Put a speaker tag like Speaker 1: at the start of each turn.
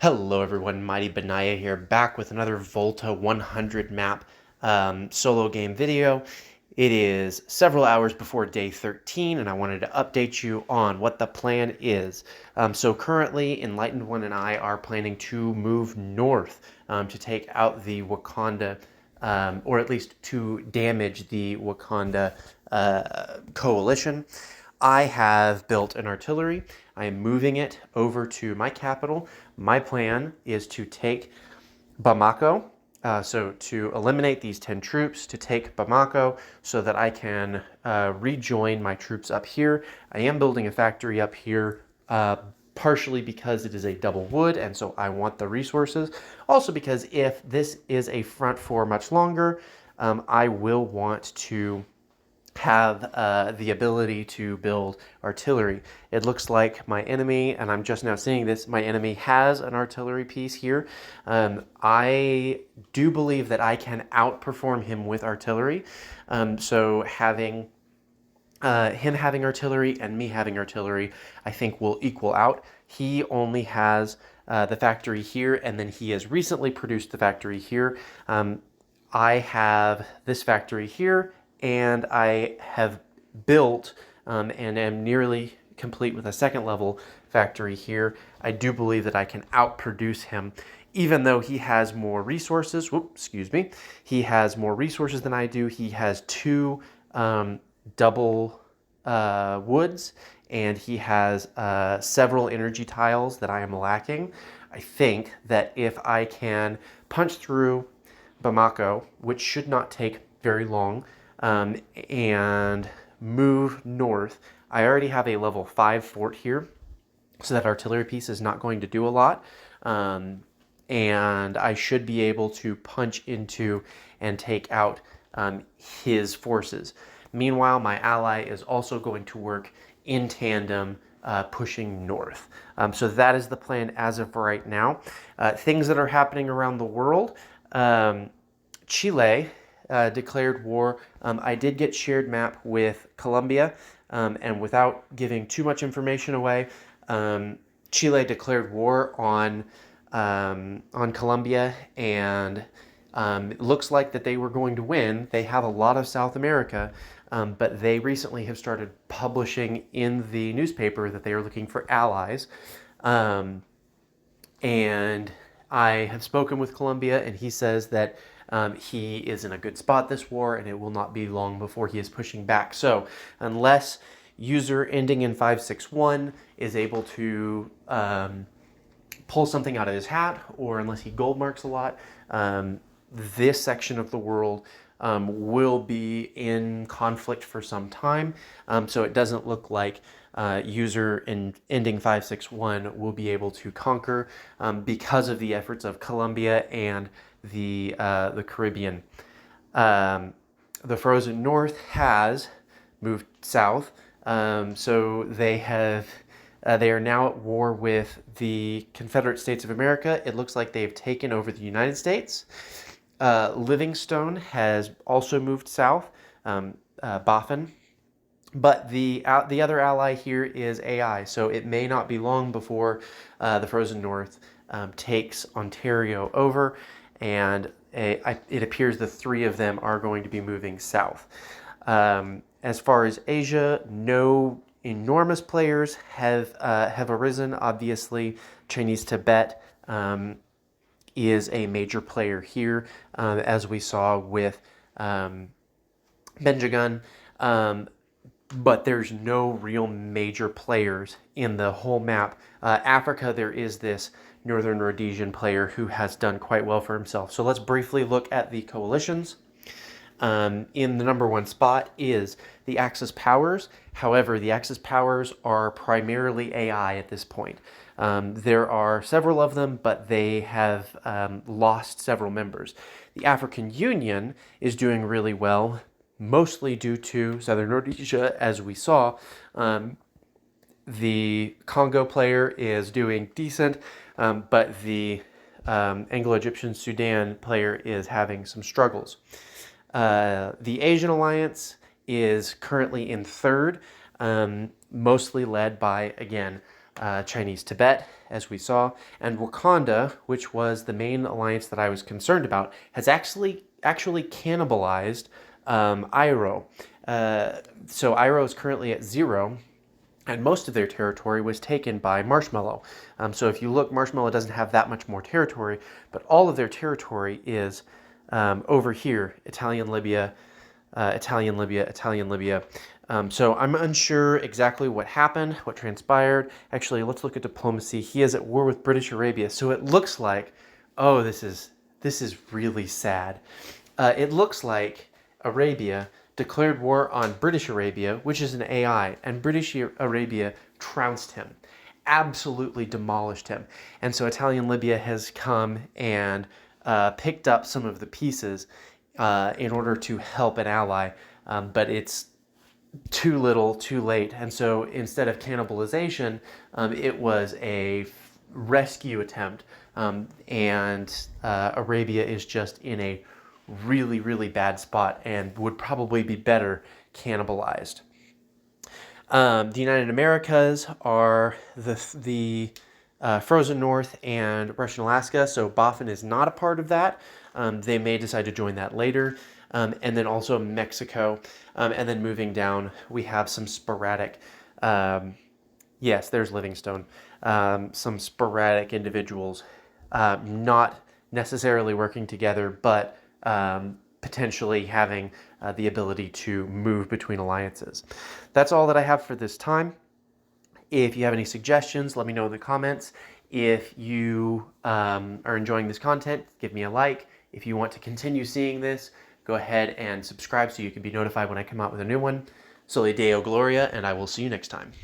Speaker 1: Hello everyone, Mighty Benaya here, back with another Volta 100 map solo game video. It is several hours before day 13, and I wanted to update you on what the plan is. So currently, Enlightened One and I are planning to move north to take out the Wakanda, or at least to damage the Wakanda coalition. I have built an artillery. I am moving it over to my capital. My plan is to take Bamako, so to eliminate these 10 troops, to take Bamako so that I can rejoin my troops up here. I am building a factory up here, partially because it is a double wood, and so I want the resources. Also because if this is a front for much longer, I will want to have the ability to build artillery. It looks like my enemy, and I'm just now seeing this, my enemy has an artillery piece here. I do believe that I can outperform him with artillery. So having him having artillery and me having artillery, I think will equal out. He only has the factory here, and then he has recently produced the factory here. I have this factory here, and I have built and am nearly complete with a second level factory here. I do believe that I can outproduce him, even though he has more resources. Whoops, excuse me. He has more resources than I do. He has two double woods, and he has several energy tiles that I am lacking. I think that if I can punch through Bamako, which should not take very long, and move north. I already have a level 5 fort here, so that artillery piece is not going to do a lot. And I should be able to punch into and take out his forces. Meanwhile, my ally is also going to work in tandem, pushing north. So that is the plan as of right now. Things that are happening around the world. Chile declared war. I did get shared map with Colombia, and without giving too much information away, Chile declared war on Colombia, and it looks like that they were going to win. They have a lot of South America, but they recently have started publishing in the newspaper that they are looking for allies. And I have spoken with Colombia, and he says that he is in a good spot this war, and it will not be long before he is pushing back. So unless user ending in 561 is able to pull something out of his hat, or unless he gold marks a lot, this section of the world will be in conflict for some time. So it doesn't look like user in ending 561 will be able to conquer because of the efforts of Colombia and the Caribbean. The Frozen North has moved south, so they are now at war with the Confederate States of America. It looks like they've taken over the United States. Livingstone has also moved south, Boffin. But the other ally here is AI, so it may not be long before the Frozen North takes Ontario over, and it appears the three of them are going to be moving south. As far as Asia, no enormous players have arisen. Obviously, Chinese Tibet is a major player here, as we saw with Benjagun. But there's no real major players in the whole map. Africa, there is this Northern Rhodesian player who has done quite well for himself. So let's briefly look at the coalitions. In the number one spot is the Axis powers. However, the Axis powers are primarily AI at this point. There are several of them, but they have lost several members. The African Union is doing really well, mostly due to Southern Rhodesia, as we saw. The Congo player is doing decent, but the Anglo-Egyptian Sudan player is having some struggles. The Asian Alliance is currently in third, mostly led by, again, Chinese Tibet, as we saw, and Wakanda, which was the main alliance that I was concerned about, has actually cannibalized Iroh. So Iroh is currently at 0, and most of their territory was taken by Marshmallow. So if you look, Marshmallow doesn't have that much more territory, but all of their territory is over here: Italian Libya, Italian Libya, Italian Libya. So I'm unsure exactly what happened, what transpired. Actually, let's look at diplomacy. He is at war with British Arabia. So it looks like, oh, this is really sad. It looks like Arabia declared war on British Arabia, which is an AI, and British Arabia trounced him, absolutely demolished him. And so Italian Libya has come and picked up some of the pieces in order to help an ally, but it's too little, too late. And so instead of cannibalization, it was a rescue attempt, and Arabia is just in a really, really bad spot and would probably be better cannibalized. The United Americas are the frozen north and Russian Alaska, so Boffin is not a part of that. They may decide to join that later. And then also Mexico. And then moving down, we have some sporadic, yes, there's Livingstone, some sporadic individuals, not necessarily working together, but potentially having the ability to move between alliances. That's all that I have for this time. If you have any suggestions, let me know in the comments. If you are enjoying this content, give me a like. If you want to continue seeing this, go ahead and subscribe so you can be notified when I come out with a new one. Soli Deo Gloria, and I will see you next time.